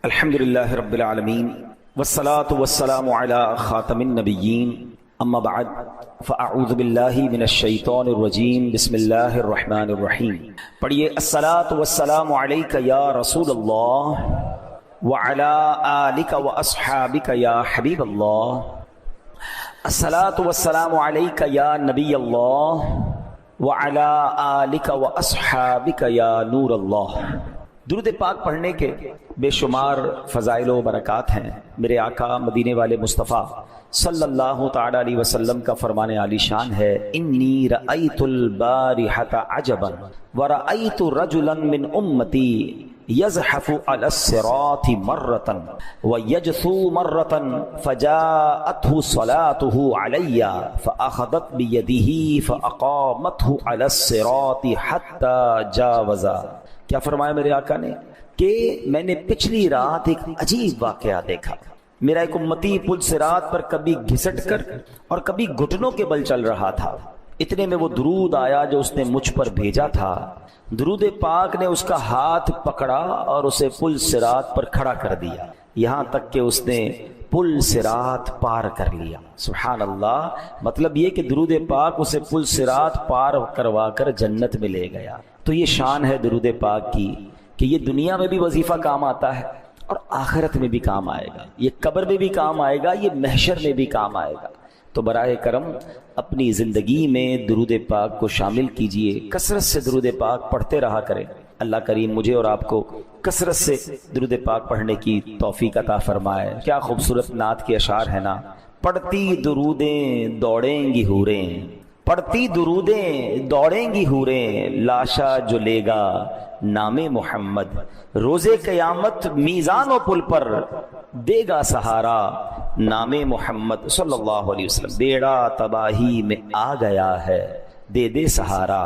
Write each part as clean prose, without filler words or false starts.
الحمدللہ رب العالمین والصلاة والسلام علی خاتم النبیین اما بعد فاعوذ باللہ من الشیطان الرجیم بسم اللہ الرحمن الرحیم۔ پڑھیے الصلاة والسلام علیک یا رسول اللہ وعلی آلک واصحابک یا حبیب اللہ، الصلاة والسلام علیک یا نبی اللہ وعلی آلک واصحابک یا نور اللہ۔ درود پاک پڑھنے کے بے شمار فضائل و برکات ہیں۔ میرے آقا مدینے والے مصطفیٰ صلی اللہ تعالی علیہ وسلم کا فرمان عالی شان ہے، انی رأیت البارحۃ عجبا ورأیت رجلا من امتی یزحف علی الصراط مرۃ ویجثو مرۃ فجاءته صلاته علی فاخذت بیدہ فاقامته علی الصراط حتی جاوزا۔ کیا فرمایا میرے آقا نے کہ میں نے پچھلی رات ایک عجیب واقعہ دیکھا۔ میرا ایک امتی پل صراط پر کبھی گھسٹ کر اور کبھی گھٹنوں کے بل چل رہا تھا، اتنے میں وہ درود آیا جو اس نے مجھ پر بھیجا تھا۔ درود پاک نے اس کا ہاتھ پکڑا اور اسے پل صراط پر کھڑا کر دیا، یہاں تک کہ اس نے پل صراط پار کر لیا۔ سبحان اللہ، مطلب یہ کہ درود پاک اسے پل صراط پار کروا کر جنت میں لے گیا۔ تو یہ شان ہے درود پاک کی کہ یہ دنیا میں بھی وظیفہ کام آتا ہے اور آخرت میں بھی کام آئے گا، یہ قبر میں بھی کام آئے گا، یہ محشر میں بھی کام آئے گا۔ تو برائے کرم اپنی زندگی میں درود پاک کو شامل کیجئے، کثرت سے درود پاک پڑھتے رہا کریں۔ اللہ کریم مجھے اور آپ کو کثرت سے درود پاک پڑھنے کی توفیق عطا فرمائے۔ کیا خوبصورت نعت کے اشعار ہیں نا، پڑھتی درودیں دوڑیں گی حوریں، پڑھتی درودیں دوڑیں گی حوریں، لاشا جو لے گا نام محمد، روزے قیامت میزان و پل پر دے گا سہارا نام محمد صلی اللہ علیہ وسلم۔ بیڑا تباہی میں آ گیا ہے، دے دے سہارا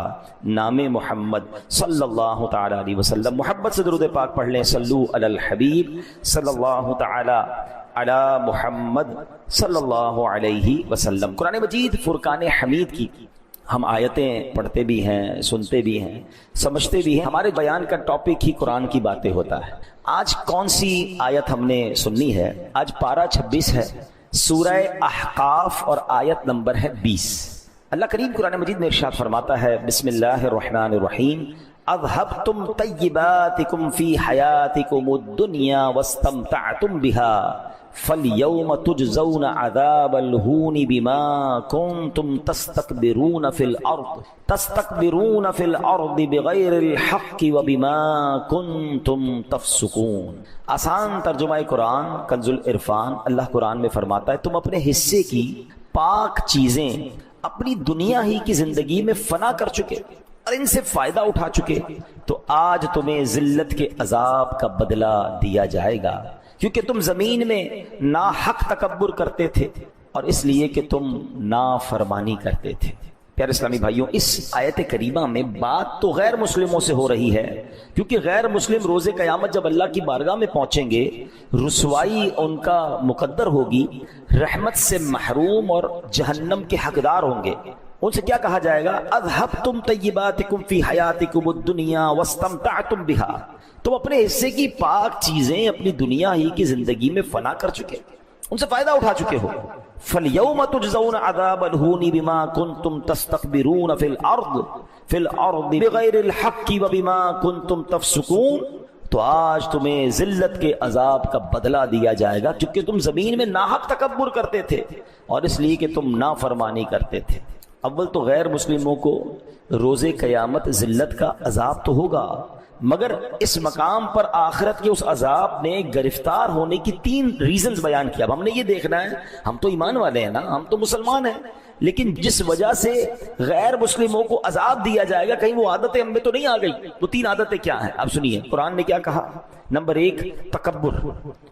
نام محمد صلی اللہ تعالی علیہ وسلم۔ محبت سے درود پاک پڑھ لیں، صلو علی الحبیب صلی اللہ تعالی علی محمد صلی اللہ علیہ وسلم۔ قرآن مجید فرقان حمید کی ہم آیتیں پڑھتے بھی ہیں، سنتے بھی ہیں، سمجھتے بھی ہیں۔ ہمارے بیان کا ٹاپک ہی قرآن کی باتیں ہوتا ہے۔ آج کون سی آیت ہم نے سننی ہے؟ آج پارہ 26 ہے، سورہ احقاف اور آیت نمبر ہے 20۔ اللہ کریم قرآن مجید میں ارشاد فرماتا ہے، بسم اللہ الرحمن الرحیم، اذهبتم طیباتکم فی حیاتکم الدنیا واستمتعتم بها فَالْيَوْمَ تُجْزَوْنَ عَذَابَ الْهُونِ بِمَا كُنْتُمْ تَسْتَكْبِرُونَ فِي الْأَرْضِ بِغَيْرِ الْحَقِّ وَبِمَا كُنْتُمْ تَفْسُقُونَ۔ آسان ترجمہ قرآن کنز العرفان، اللہ قرآن میں فرماتا ہے تم اپنے حصے کی پاک چیزیں اپنی دنیا ہی کی زندگی میں فنا کر چکے اور ان سے فائدہ اٹھا چکے، تو آج تمہیں ذلت کے عذاب کا بدلہ دیا جائے گا، کیونکہ تم زمین میں ناحق تکبر کرتے تھے اور اس لیے کہ تم نافرمانی کرتے تھے۔ پیارے اسلامی بھائیوں، اس آیت کریمہ میں بات تو غیر مسلموں سے ہو رہی ہے، کیونکہ غیر مسلم روز قیامت جب اللہ کی بارگاہ میں پہنچیں گے، رسوائی ان کا مقدر ہوگی، رحمت سے محروم اور جہنم کے حقدار ہوں گے۔ ان سے کیا کہا جائے گا؟ اذهبتم طیباتکم فی حیاتکم الدنیا واستمتعتم بها، تم اپنے حصے کی پاک چیزیں اپنی دنیا ہی کی زندگی میں فنا کر چکے، ان سے فائدہ اٹھا چکے ہو۔ فَالْيَوْمَ تُجْزَوْنَ عَذَابَ الْهُونِ بِمَا كُنْتُمْ تَسْتَكْبِرُونَ فِي الْأَرْضِ بِغَيْرِ الْحَقِّ وَبِمَا كُنْتُمْ تَفْسُقُونَ، تو آج تمہیں ذلت کے عذاب کا بدلہ دیا جائے گا، کیونکہ تم زمین میں ناحق تکبر کرتے تھے اور اس لیے کہ تم نافرمانی کرتے تھے۔ اول تو غیر مسلموں کو روز قیامت ذلت کا عذاب تو ہوگا، مگر اس مقام پر آخرت کے اس عذاب میں گرفتار ہونے کی 3 ریزنز بیان کیا۔ اب ہم نے یہ دیکھنا ہے، ہم تو ایمان والے ہیں نا، ہم تو مسلمان ہیں، لیکن جس وجہ سے غیر مسلموں کو عذاب دیا جائے گا، کہیں وہ عادتیں ہم میں تو نہیں آ گئی؟ وہ 3 عادتیں کیا ہیں؟ اب سنیے قرآن نے کیا کہا۔ نمبر 1 تکبر،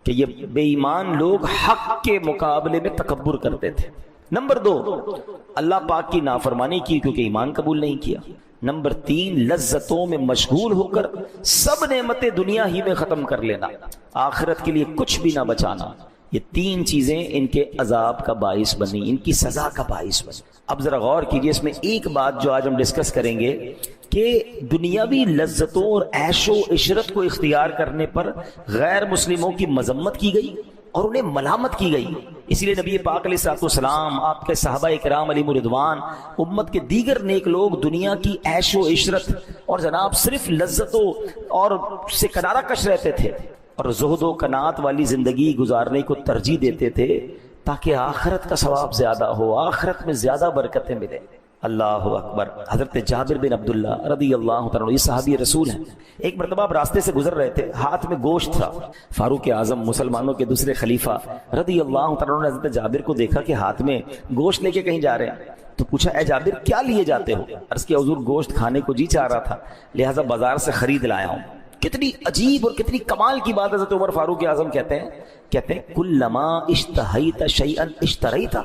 کہ یہ بے ایمان لوگ حق کے مقابلے میں تکبر کرتے تھے۔ نمبر 2 اللہ پاک کی نافرمانی کی کیونکہ ایمان قبول نہیں کیا۔ نمبر 3 لذتوں میں مشغول ہو کر سب نعمتیں دنیا ہی میں ختم کر لینا، آخرت کے لیے کچھ بھی نہ بچانا۔ یہ 3 چیزیں ان کے عذاب کا باعث بنی، ان کی سزا کا باعث بنی۔ اب ذرا غور کیجئے، اس میں ایک بات جو آج ہم ڈسکس کریں گے کہ دنیاوی لذتوں اور عیش و عشرت کو اختیار کرنے پر غیر مسلموں کی مذمت کی گئی اور انہیں ملامت کی گئی. اسی لیے نبی پاک علیہ الصلوۃ والسلام، آپ کے صحابہ کرام علیہم رضوان، امت کے دیگر نیک لوگ دنیا کی عیش و عشرت اور جناب صرف لذتوں اور سے کنارہ کش رہتے تھے اور زہد و قناعت والی زندگی گزارنے کو ترجیح دیتے تھے تاکہ آخرت کا ثواب زیادہ ہو، آخرت میں زیادہ برکتیں ملیں. اللہ اکبر. حضرت جابر بن عبداللہ رضی اللہ تعالیٰ عنہ، یہ صحابی رسول ہیں، ایک مرتبہ آپ راستے سے گزر رہے تھے، ہاتھ میں گوشت تھا. فاروق اعظم مسلمانوں کے دوسرے خلیفہ رضی اللہ تعالیٰ عنہ نے حضرت جابر کو دیکھا کہ ہاتھ میں گوشت لے کے کہیں جا رہے ہیں، تو پوچھا اے جابر کیا لیے جاتے ہو؟ عرض کیا حضور گوشت کھانے کو جی چاہ رہا تھا، لہٰذا بازار سے خرید لایا ہوں. کتنی عجیب اور کتنی کمال کی بات. حضرت عمر فاروق اعظم کہتے ہیں کلما اشتہیت شیئا اشتریت.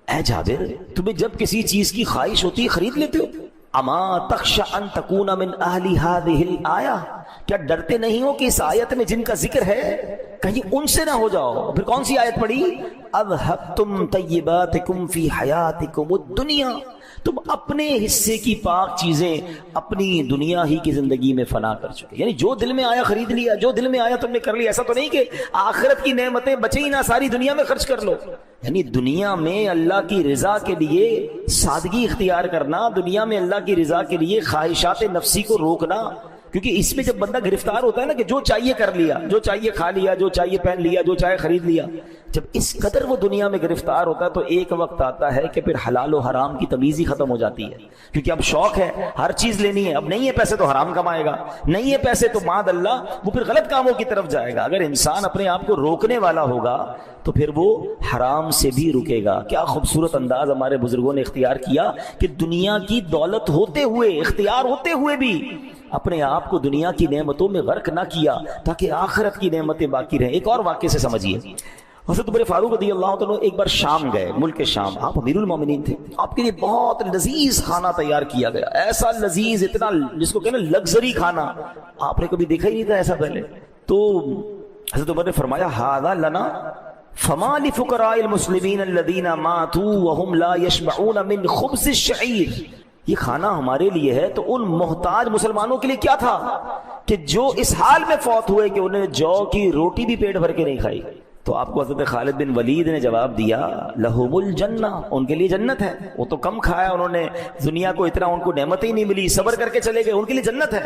اے جابر تمہیں جب کسی چیز کی خواہش ہوتی ہے خرید لیتے ہو. اما تخشى ان تکون من اہل هذه الآیہ، کیا ڈرتے نہیں ہو کہ اس آیت میں جن کا ذکر ہے کہیں ان سے نہ ہو جاؤ؟ پھر کون سی آیت پڑھی؟ اذهبتم طیباتکم فی حیاتکم الدنیا، تم اپنے حصے کی پاک چیزیں اپنی دنیا ہی کی زندگی میں فنا کر چکے. یعنی جو دل میں آیا خرید لیا، جو دل میں آیا تم نے کر لیا. ایسا تو نہیں کہ آخرت کی نعمتیں بچیں ہی نہ، ساری دنیا میں خرچ کر لو. یعنی دنیا میں اللہ کی رضا کے لیے سادگی اختیار کرنا، دنیا میں اللہ کی رضا کے لیے خواہشات نفسی کو روکنا. کیونکہ اس میں جب بندہ گرفتار ہوتا ہے نا کہ جو چاہیے کر لیا، جو چاہیے کھا لیا، جو چاہیے پہن لیا، جو چاہے خرید لیا، جب اس قدر وہ دنیا میں گرفتار ہوتا ہے تو ایک وقت آتا ہے کہ پھر حلال و حرام کی تمیز ہی ختم ہو جاتی ہے. کیونکہ اب شوق ہے، ہر چیز لینی ہے. اب نہیں ہے پیسے تو حرام کمائے گا، نہیں ہے پیسے تو معاذ اللہ وہ پھر غلط کاموں کی طرف جائے گا. اگر انسان اپنے آپ کو روکنے والا ہوگا تو پھر وہ حرام سے بھی رکے گا. کیا خوبصورت انداز ہمارے بزرگوں نے اختیار کیا کہ دنیا کی دولت ہوتے ہوئے، اختیار ہوتے ہوئے بھی اپنے آپ کو دنیا کی نعمتوں میں غرق نہ کیا تاکہ آخرت کی نعمتیں باقی رہیں. ایک اور واقعے سے سمجھیے. حضرت عمر فاروق رضی اللہ عنہ ایک بار شام گئے، ملک شام. آپ امیر المومنین تھے، آپ کے لیے بہت لذیذ کھانا تیار کیا گیا، ایسا لذیذ، اتنا جس کو کہنا لگژری کھانا آپ نے کبھی دیکھا ہی نہیں تھا ایسا پہلے. تو حضرت عمر نے فرمایا ھذا لنا فما لفقراء المسلمین الذین ماتوا وهم لا يشبعون من خبز الشعیر. یہ کھانا ہمارے لیے ہے تو ان محتاج مسلمانوں کے لیے کیا تھا کہ جو اس حال میں فوت ہوئے کہ انہیں جو کی روٹی بھی پیٹ بھر کے نہیں کھائی. تو آپ کو حضرت خالد بن ولید نے جواب دیا لہم الجنہ، ان کے لیے جنت ہے. وہ تو کم کھایا انہوں نے، دنیا کو اتنا ان کو نعمتیں ہی نہیں ملی، صبر کر کے چلے گئے، ان کے لیے جنت ہے.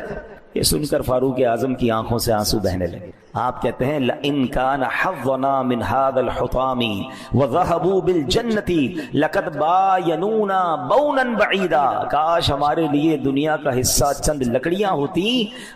یہ سن کر فاروق اعظم کی آنکھوں سے آنسو بہنے لگے. آپ کہتے ہیں لئن کان حظنا من هذا الحطام وذهبوا بالجنة لقد باینونا بونا بعیدا. کاش ہمارے لیے دنیا کا حصہ چند لکڑیاں ہوتی،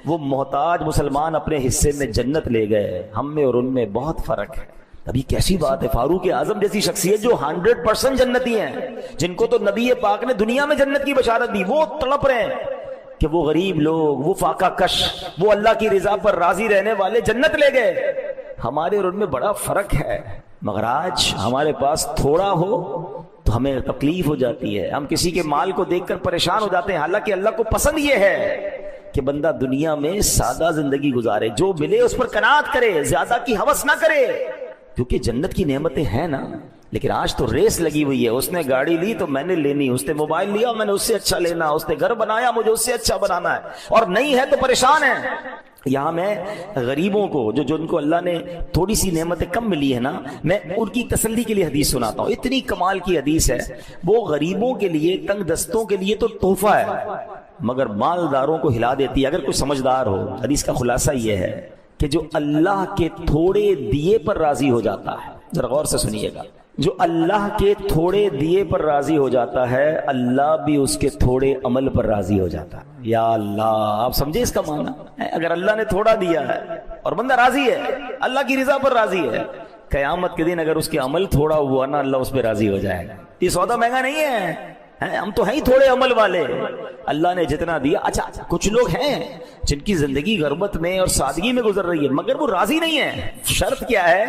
وہ محتاج مسلمان اپنے حصے میں جنت لے گئے. ہم میں اور ان میں بہت فرق ہے. ابھی کیسی بات ہے، فاروق اعظم جیسی شخصیت جو 100% جنتی ہیں، جن کو تو نبی پاک نے دنیا میں جنت کی بشارت دی، وہ تڑپ رہے ہیں کہ وہ غریب لوگ، وہ فاقہ کش، وہ اللہ کی رضا پر راضی رہنے والے جنت لے گئے. ہمارے اور ان میں بڑا فرق ہے. مگر آج ہمارے پاس تھوڑا ہو تو ہمیں تکلیف ہو جاتی ہے، ہم کسی کے مال کو دیکھ کر پریشان ہو جاتے ہیں. حالانکہ اللہ کو پسند یہ ہے کہ بندہ دنیا میں سادہ زندگی گزارے، جو ملے اس پر قناعت کرے، زیادہ کی ہوس نہ کرے. کیونکہ جنت کی نعمتیں ہیں نا. لیکن آج تو ریس لگی ہوئی ہے، اس نے گاڑی لی تو میں نے لینی، اس نے موبائل لیا میں نے اس سے اچھا لینا، اس نے گھر بنایا مجھے اس سے اچھا بنانا ہے، اور نہیں ہے تو پریشان ہے. یہاں میں غریبوں کو جو جن کو اللہ نے تھوڑی سی نعمتیں کم ملی ہے نا، میں ان کی تسلی کے لیے حدیث سناتا ہوں. اتنی کمال کی حدیث ہے، وہ غریبوں کے لیے، تنگ دستوں کے لیے تو تحفہ ہے مگر مالداروں کو ہلا دیتی ہے اگر کوئی سمجھدار ہو. حدیث کا خلاصہ یہ ہے کہ جو اللہ کے تھوڑے دیے پر راضی ہو جاتا ہے، ذرا غور سے سنیے گا، جو اللہ کے تھوڑے دیے پر راضی ہو جاتا ہے اللہ بھی اس کے تھوڑے عمل پر راضی ہو جاتا ہے. یا اللہ، آپ سمجھے اس کا معنی؟ اگر اللہ نے تھوڑا دیا ہے اور بندہ راضی ہے، اللہ کی رضا پر راضی ہے، قیامت کے دن اگر اس کے عمل تھوڑا ہوا نا، اللہ اس پہ راضی ہو جائے گا. یہ سودا مہنگا نہیں ہے، ہم تو ہیں تھوڑے عمل والے، اللہ نے جتنا دیا. اچھا کچھ لوگ ہیں جن کی زندگی غربت میں اور سادگی میں گزر رہی ہے مگر وہ راضی نہیں ہے. شرط کیا ہے؟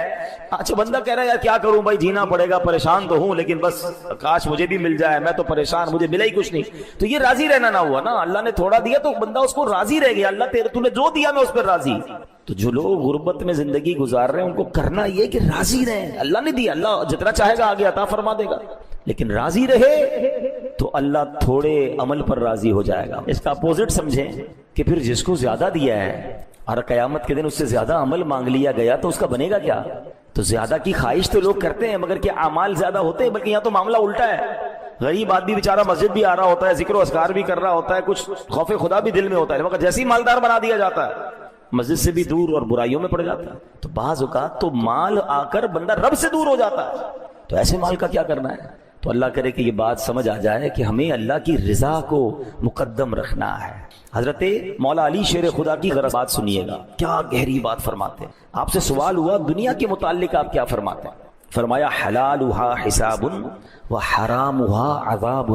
اچھا بندہ کہہ رہا ہے یار کیا کروں بھائی، جینا پڑے گا، پریشان تو ہوں لیکن بس کاش مجھے بھی مل جائے، میں تو پریشان، مجھے ملا ہی کچھ نہیں. تو یہ راضی رہنا نہ ہوا نا. اللہ نے تھوڑا دیا تو بندہ اس کو راضی رہ گیا، اللہ تو نے جو دیا میں اس پر راضی. تو جو لوگ غربت میں زندگی گزار رہے ہیں ان کو کرنا یہ کہ راضی رہیں. اللہ نے دیا، اللہ جتنا چاہے گا آگے عطا فرما دے گا، لیکن راضی رہے. اللہ تھوڑے عمل پر راضی ہو جائے گا. اس کا اپوزٹ سمجھیں کہ پھر جس کو زیادہ دیا ہے اور قیامت کے دن اس سے زیادہ عمل مانگ لیا گیا تو اس کا بنے گا کیا؟ تو زیادہ کی خواہش تو لوگ کرتے ہیں مگر کیا اعمال زیادہ ہوتے ہیں؟ بلکہ یہاں تو معاملہ الٹا ہے. غریب آدمی بیچارہ مسجد بھی آ رہا ہوتا ہے, ذکر و اذکار بھی کر رہا ہوتا ہے, کچھ خوف خدا بھی دل میں ہوتا ہے, مگر جیسے ہی مالدار بنا دیا جاتا ہے مسجد سے بھی دور اور برائیوں میں پڑ جاتا ہے. تو بعض اوقات تو مال آ کر بندہ رب سے دور ہو جاتا ہے. تو ایسے مال کا کیا کرنا ہے؟ تو اللہ کرے کہ یہ بات سمجھ آ جائے کہ ہمیں اللہ کی رضا کو مقدم رکھنا ہے. حضرت مولا علی شیر خدا کی غرض بات سنیے گا, کیا گہری بات فرماتے ہیں. آپ سے سوال ہوا دنیا کے متعلق آپ کیا فرماتے ہیں؟ فرمایا حلالھا حساب و حرامھا عذاب.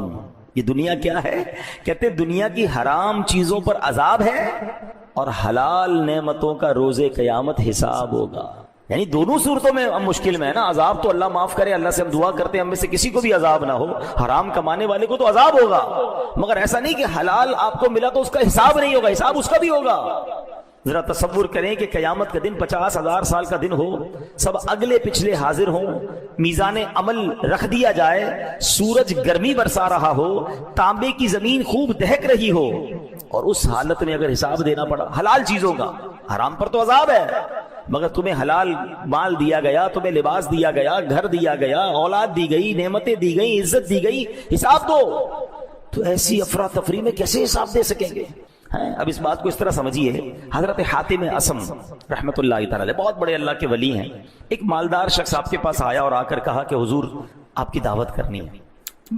یہ دنیا کیا ہے؟ کہتے دنیا کی حرام چیزوں پر عذاب ہے اور حلال نعمتوں کا روز قیامت حساب ہوگا. یعنی دونوں صورتوں میں ہم مشکل میں ہے نا. عذاب تو اللہ معاف کرے, اللہ سے ہم دعا کرتے ہیں ہم میں سے کسی کو بھی عذاب نہ ہو. حرام کمانے والے کو تو عذاب ہوگا, مگر ایسا نہیں کہ حلال آپ کو ملا تو اس کا حساب نہیں ہوگا, حساب اس کا بھی ہوگا. ذرا تصور کریں کہ قیامت کا دن 50,000 سال کا دن ہو, سب اگلے پچھلے حاضر ہوں, میزان عمل رکھ دیا جائے, سورج گرمی برسا رہا ہو, تانبے کی زمین خوب دہک رہی ہو, اور اس حالت میں اگر حساب دینا پڑا حلال چیزوں کا. حرام پر تو عذاب ہے مگر تمہیں حلال مال دیا گیا, تمہیں لباس دیا گیا, گھر دیا گیا, اولاد دی گئی, نعمتیں دی گئی, عزت دی گئی, حساب دو. تو ایسی افراتفری میں کیسے حساب دے سکیں گے؟ اب اس بات کو اس طرح سمجھیے. حضرت حاتم اصم رحمت اللہ تعالی بہت بڑے اللہ کے ولی ہیں. ایک مالدار شخص آپ کے پاس آیا اور آ کر کہا کہ حضور آپ کی دعوت کرنی ہے.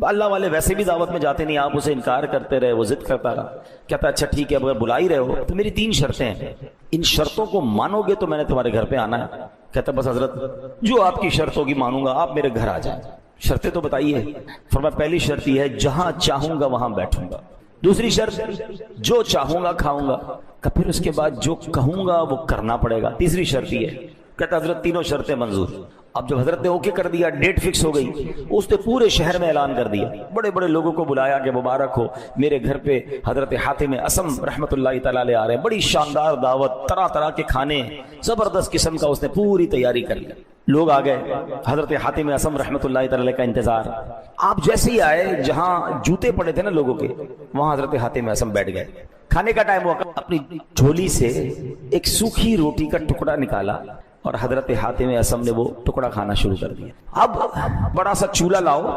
اللہ والے ویسے بھی دعوت میں جاتے نہیں, آپ اسے انکار کرتے رہے, وہ ضد کرتا رہا. کہتا اچھا ٹھیک ہے اگر بلا ہی رہے ہو تو میری 3 شرطیں ہیں, ان شرطوں کو مانو گے تو میں نے تمہارے گھر پہ آنا ہے. کہتا بس حضرت جو آپ کی شرط ہوگی مانوں گا, آپ میرے گھر آ جائیں. شرطیں تو بتائیے. فرمایا پہلی شرط یہ ہے جہاں چاہوں گا وہاں بیٹھوں گا. دوسری شرط جو چاہوں گا کھاؤں گا, پھر اس کے بعد جو کہوں گا وہ کرنا پڑے گا. تیسری شرط یہ ہے. کہتا حضرت تینوں شرطیں منظور. اب جب حضرت نے اوکے کر دیا, ڈیٹ فکس ہو گئی, اس نے پورے شہر میں اعلان کر دیا, بڑے بڑے لوگوں کو بلایا کہ مبارک ہو میرے گھر پہ حضرت حاتم اصم رحمت اللہ تعالی علیہ آ رہے ہیں. بڑی شاندار دعوت, طرح طرح کے کھانے, زبردست قسم کا اس نے پوری تیاری کر لی. لوگ آ گئے, حضرت حاتم اصم رحمت اللہ تعالی کا انتظار. آپ جیسے ہی آئے, جہاں جوتے پڑے تھے نا لوگوں کے, وہاں حضرت حاتم اصم بیٹھ گئے. کھانے کا ٹائم ہوا, اپنی جھولی سے ایک سوکھی روٹی کا ٹکڑا نکالا اور حضرت حاتم اصم نے وہ ٹکڑا کھانا شروع کر دیا. اب بڑا سا چولہا لاؤ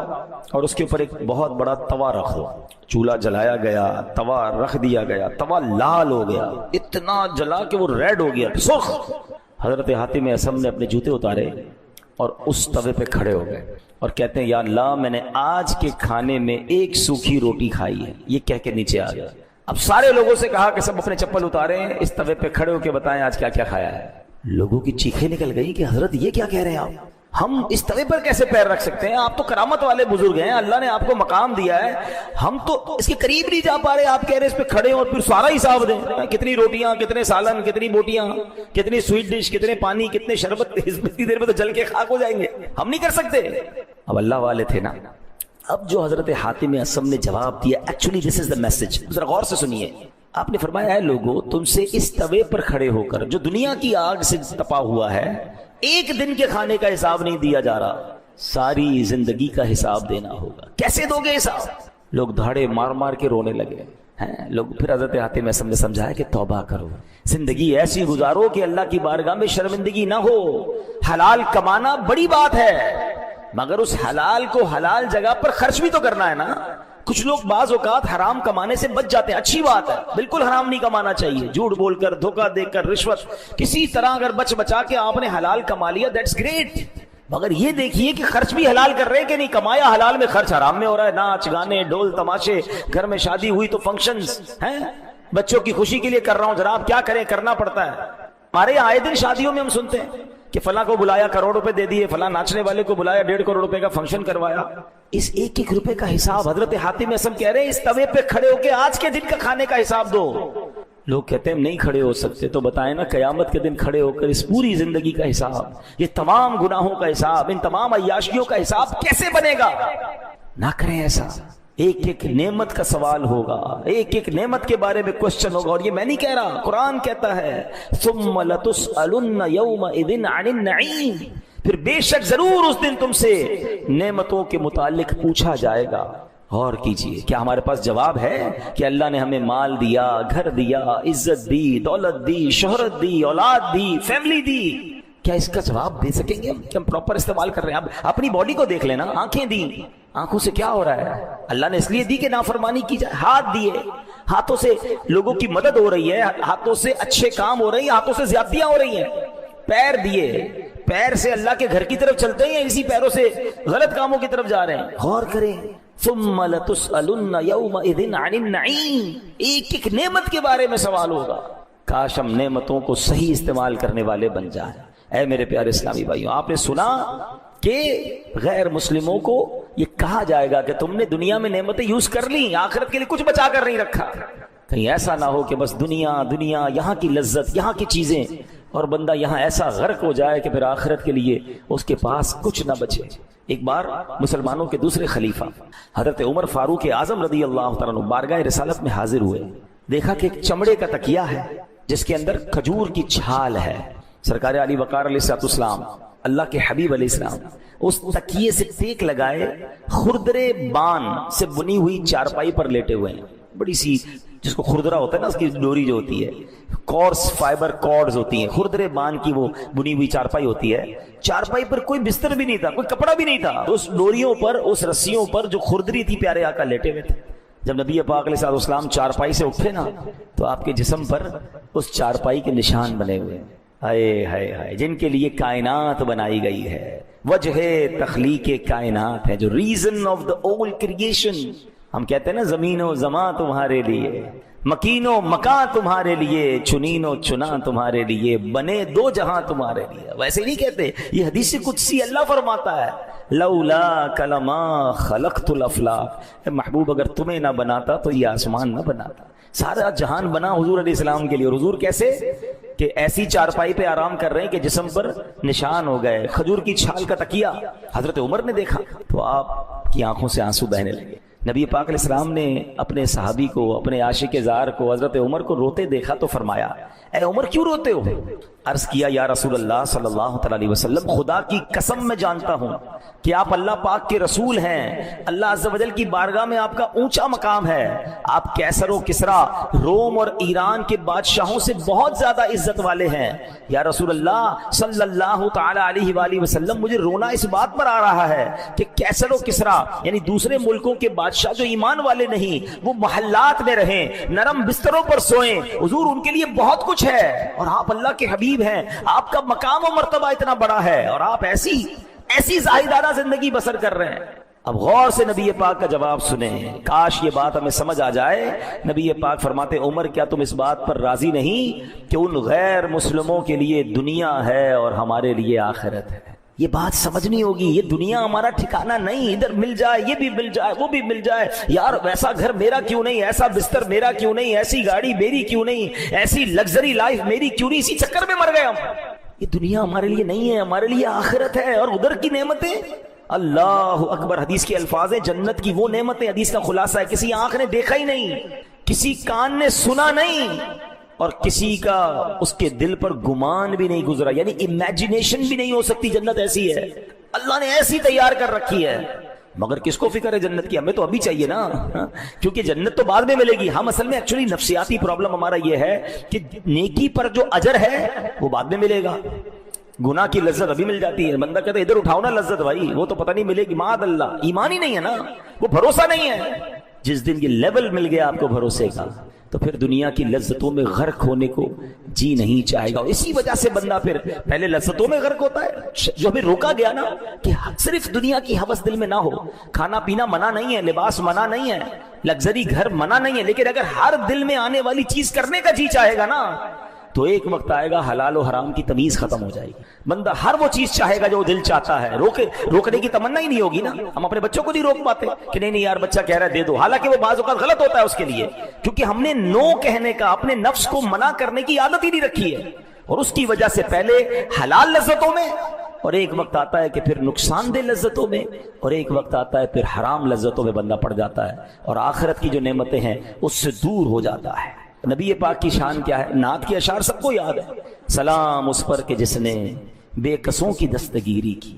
اور اس کے اوپر ایک بہت بڑا توا رکھو. چولہا جلایا گیا, توا رکھ دیا گیا, توا لال ہو گیا, اتنا جلا کہ وہ ریڈ ہو گیا, سرخ. حضرت حاتم اصم نے اپنے جوتے اتارے اور اس توے پہ کھڑے ہو گئے اور کہتے ہیں یا اللہ میں نے آج کے کھانے میں ایک سوکھی روٹی کھائی ہے. یہ کہہ کے نیچے آ گیا. اب سارے لوگوں سے کہا کہ سب اپنے چپل اتاریں, اس توے پہ کھڑے ہو کے بتائیں آج کیا کیا کھایا ہے. لوگوں کی چیخیں نکل گئی کہ حضرت یہ کیا کہہ رہے ہیں آپ, ہم اس توے پر کیسے پیر رکھ سکتے ہیں؟ آپ تو کرامت والے بزرگ ہیں, اللہ نے آپ کو مقام دیا ہے, ہم تو اس کے قریب نہیں جا پا رہے, آپ کہہ رہے اس پہ کھڑے اور پھر سارا حساب دیں, کتنی روٹیاں, کتنے سالن, کتنی بوٹیاں, کتنی سویٹ ڈش, کتنے پانی, کتنے شربت, اتنی دیر میں تو جل کے خاک ہو جائیں گے, ہم نہیں کر سکتے. اب اللہ والے تھے نا. اب جو حضرت حاتم اصم نے جواب دیا, actually this is the message, ذرا غور سے سنیے. آپ نے فرمایا ہے لوگوں تم سے اس توے پر کھڑے ہو کر جو دنیا کی آگ سے تپا ہوا ہے, ایک دن کے کھانے کا حساب نہیں دیا جا رہا, ساری زندگی کا حساب دینا ہوگا. کیسے دو گے حساب؟ لوگ دھاڑے مار مار کے رونے لگے ہیں. لوگ پھر حضرت حاتم اصم نے سمجھایا کہ توبہ کرو, زندگی ایسی گزارو کہ اللہ کی بارگاہ میں شرمندگی نہ ہو. حلال کمانا بڑی بات ہے مگر اس حلال کو حلال جگہ پر خرچ بھی تو کرنا ہے نا. کچھ لوگ بعض اوقات حرام کمانے سے بچ جاتے ہیں, اچھی بات ہے, بالکل حرام نہیں کمانا چاہیے. جھوٹ بول کر, دھوکہ دے کر, رشوت, کسی طرح اگر بچ بچا کے آپ نے حلال کما لیا دیٹس گریٹ. مگر یہ دیکھیے کہ خرچ بھی حلال کر رہے ہیں کہ نہیں. کمایا حلال میں, خرچ حرام میں ہو رہا ہے. ناچ گانے, ڈھول تماشے, گھر میں شادی ہوئی تو فنکشنز ہیں, بچوں کی خوشی کے لیے کر رہا ہوں. جناب کیا کریں, کرنا پڑتا ہے. ہمارے یہاں آئے دن شادیوں میں ہم سنتے ہیں کہ فلاں کو بلایا, کروڑ روپے دے دیے, فلاں ناچنے والے کو بلایا, 1.5 کروڑ روپے کا فنکشن کروایا. اس ایک ایک روپے کا حساب حضرت حاتم اصم کہہ رہے ہیں اس توے پہ کھڑے ہو کے آج کے دن کا کھانے کا حساب دو. لوگ کہتے ہیں ہم نہیں کھڑے ہو سکتے, تو بتائیں نا قیامت کے دن کھڑے ہو کر اس پوری زندگی کا حساب, یہ تمام گناہوں کا حساب, ان تمام عیاشیوں کا حساب کیسے بنے گا؟ نہ کریں ایسا. ایک ایک نعمت کا سوال ہوگا, ایک ایک نعمت کے بارے میں کوشچن ہوگا. اور یہ میں نہیں کہہ رہا, قرآن کہتا ہے ثم لتسألن یومئذ عن النعیم, پھر بے شک ضرور اس دن تم سے نعمتوں کے متعلق پوچھا جائے گا. غور کیجئے، کیا ہمارے پاس جواب ہے کہ اللہ نے ہمیں مال دیا، گھر دیا، عزت دی، دولت دی، شہرت دی، اولاد دی، فیملی دی؟ کیا اس کا جواب دے سکیں گے کہ ہم پراپر استعمال کر رہے ہیں؟ اب اپنی باڈی کو دیکھ لینا، آنکھیں دی، آنکھوں سے کیا ہو رہا ہے؟ اللہ نے اس لیے دی کہ نافرمانی کی جائے۔ ہاتھ دیے، ہاتھوں سے لوگوں کی مدد ہو رہی ہے، ہاتھوں سے اچھے کام ہو رہے ہیں، ہاتھوں سے زیادتیاں ہو رہی ہیں۔ پیر دیے، پیر سے اللہ کے گھر کی طرف چلتے ہیں، اسی پیروں سے غلط کاموں کی طرف جا رہے ہیں۔ غور کریں، ثم لتسألن یومئذ عن النعیم، ایک ایک نعمت کے بارے میں سوال ہوگا۔ کاش ہم نعمتوں کو صحیح استعمال کرنے والے بن جائیں۔ اے میرے پیارے اسلامی بھائیوں، آپ نے سنا کہ غیر مسلموں کو یہ کہا جائے گا کہ تم نے دنیا میں نعمتیں یوز کر لی، آخرت کے لیے کچھ بچا کر نہیں رکھا۔ کہیں ایسا نہ ہو کہ بس دنیا دنیا، یہاں کی لذت، یہاں کی چیزیں، اور بندہ یہاں ایسا غرق ہو جائے کہ پھر آخرت کے لیے اس کے پاس کچھ نہ بچے۔ ایک بار مسلمانوں کے دوسرے خلیفہ حضرت عمر فاروق اعظم رضی اللہ تعالیٰ عنہ بارگاہ رسالت میں حاضر ہوئے۔ دیکھا کہ ایک چمڑے کا تکیہ ہے جس کے اندر کھجور کی چھال ہے۔ سرکار علی وقار علیہ السلام، اللہ کے حبیب علیہ السلام، اس تکیے سے ٹیک لگائے خردرے بان سے بنی ہوئی چارپائی پر لیٹے ہوئے ہیں۔ بڑی سی، جس کو خردرا ہوتا ہے نا، اس کی ڈوری جو ہوتی ہے، کورس فائبر کارڈز ہوتی ہیں، خردرے بان کی وہ بنی ہوئی چارپائی ہوتی ہے۔ چارپائی پر کوئی بستر بھی نہیں تھا، کوئی کپڑا بھی نہیں تھا، اس ڈوریوں پر، اس رسیوں پر جو خردری تھی، پیارے آقا لیٹے ہوئے تھے۔ جب نبی پاک علیہ السلام چارپائی سے اٹھے نا، تو آپ کے جسم پر اس چارپائی کے نشان بنے ہوئے، ہائے ہائے ہائے، جن کے لیے کائنات بنائی گئی ہے، وجہ تخلیق کائنات ہے، جو ریزن آف دا اول کریشن۔ ہم کہتے ہیں نا، زمین و زماں تمہارے لیے، مکین و مکاں تمہارے لیے، چنین و چنا تمہارے لیے، بنے دو جہاں تمہارے لیے۔ ویسے نہیں کہتے، یہ حدیث قدسی اللہ فرماتا ہے، لولا کلما خلقت الافلاق، محبوب اگر تمہیں نہ بناتا تو یہ آسمان نہ بناتا۔ سارا جہان بنا حضور علیہ السلام کے لیے، اور حضور کیسے کہ ایسی چارپائی پہ آرام کر رہے ہیں کہ جسم پر نشان ہو گئے، کھجور کی چھال کا تکیہ۔ حضرت عمر نے دیکھا تو آپ کی آنکھوں سے آنسو بہنے لگے۔ نبی پاک علیہ السلام نے اپنے صحابی کو، اپنے عاشق زار کو، حضرت عمر کو روتے دیکھا تو فرمایا، اے عمر کیوں روتے ہو؟ عرض کیا، یا رسول اللہ صلی اللہ علیہ وسلم، خدا کی قسم میں جانتا ہوں کہ آپ اللہ پاک کے رسول ہیں، اللہ عز و جل کی بارگاہ میں آپ کا اونچا مقام ہے، آپ کیسر و کسرا، روم اور ایران کے بادشاہوں سے بہت زیادہ عزت والے ہیں۔ یا رسول اللہ صلی اللہ تعالی علیہ وآلہ وسلم، مجھے رونا اس بات پر آ رہا ہے کہ کیسر و کسرا یعنی دوسرے ملکوں کے بادشاہ جو ایمان والے نہیں، وہ محلات میں رہیں، نرم بستروں پر سوئیں، حضور ان کے لیے بہت کچھ ہے، اور آپ اللہ کے حبیب ہیں، آپ کا مقام و مرتبہ اتنا بڑا ہے، اور آپ ایسی زاہدانہ زندگی بسر کر رہے ہیں۔ اب غور سے نبی پاک کا جواب سنیں، کاش یہ بات ہمیں سمجھ آ جائے۔ نبی پاک فرماتے، عمر کیا تم اس بات پر راضی نہیں کہ ان غیر مسلموں کے لیے دنیا ہے اور ہمارے لیے آخرت ہے؟ یہ بات سمجھنی ہوگی، یہ دنیا ہمارا ٹھکانہ نہیں، ادھر مل جائے، یہ بھی مل جائے، وہ بھی مل جائے، یار ویسا گھر میرا کیوں نہیں، ایسا بستر میرا کیوں نہیں، ایسی گاڑی میری کیوں نہیں، ایسی لگژری لائف میری کیوں نہیں، اسی چکر میں مر گئے ہم۔ یہ دنیا ہمارے لیے نہیں ہے، ہمارے لیے آخرت ہے، اور ادھر کی نعمتیں، اللہ اکبر، حدیث کے الفاظ ہیں، جنت کی وہ نعمتیں، حدیث کا خلاصہ ہے، کسی آنکھ نے دیکھا ہی نہیں، کسی کان نے سنا نہیں، اور کسی کا اس کے دل پر گمان بھی نہیں گزرا، یعنی امیجنیشن بھی نہیں ہو سکتی۔ جنت ایسی ہے، اللہ نے ایسی تیار کر رکھی ہے، مگر کس کو فکر ہے جنت کی؟ ہمیں تو ابھی چاہیے نا، کیونکہ جنت تو بعد میں ملے گی۔ ہم اصل میں ایکچولی نفسیاتی پرابلم ہمارا یہ ہے کہ نیکی پر جو اجر ہے وہ بعد میں ملے گا، گناہ کی لذت ابھی مل جاتی ہے۔ بندہ کہتا ہے ادھر اٹھاؤ نا لذت بھائی، وہ تو پتہ نہیں ملے گی، معاذ اللہ، ایمان ہی نہیں ہے نا، وہ بھروسہ نہیں ہے۔ جس دن یہ لیول مل گیا آپ کو بھروسے کا، تو پھر دنیا کی لذتوں میں غرق ہونے کو جی نہیں چاہے گا۔ اسی وجہ سے بندہ پھر پہلے لذتوں میں غرق ہوتا ہے، جو ہمیں روکا گیا نا کہ صرف دنیا کی ہوس دل میں نہ ہو۔ کھانا پینا منع نہیں ہے، لباس منع نہیں ہے، لگژری گھر منع نہیں ہے، لیکن اگر ہر دل میں آنے والی چیز کرنے کا جی چاہے گا نا، تو ایک وقت آئے گا حلال و حرام کی تمیز ختم ہو جائے گی۔ بندہ ہر وہ چیز چاہے گا جو دل چاہتا ہے، روکنے کی تمنا ہی نہیں ہوگی نا۔ ہم اپنے بچوں کو نہیں روک پاتے کہ نہیں یار بچہ کہہ رہا ہے دے دو، حالانکہ وہ بعض اوقات غلط ہوتا ہے اس کے لیے، کیونکہ ہم نے نو کہنے کا، اپنے نفس کو منع کرنے کی عادت ہی نہیں رکھی ہے، اور اس کی وجہ سے پہلے حلال لذتوں میں، اور ایک وقت آتا ہے کہ پھر نقصان دہ لذتوں میں، اور ایک وقت آتا ہے پھر حرام لذتوں میں بندہ پڑ جاتا ہے، اور آخرت کی جو نعمتیں ہیں اس سے دور ہو جاتا ہے۔ نبی پاک کی شان کیا ہے؟ نعت کی اشعار سب کو یاد ہے، سلام اس پر کہ جس نے بے کسوں کی دستگیری کی،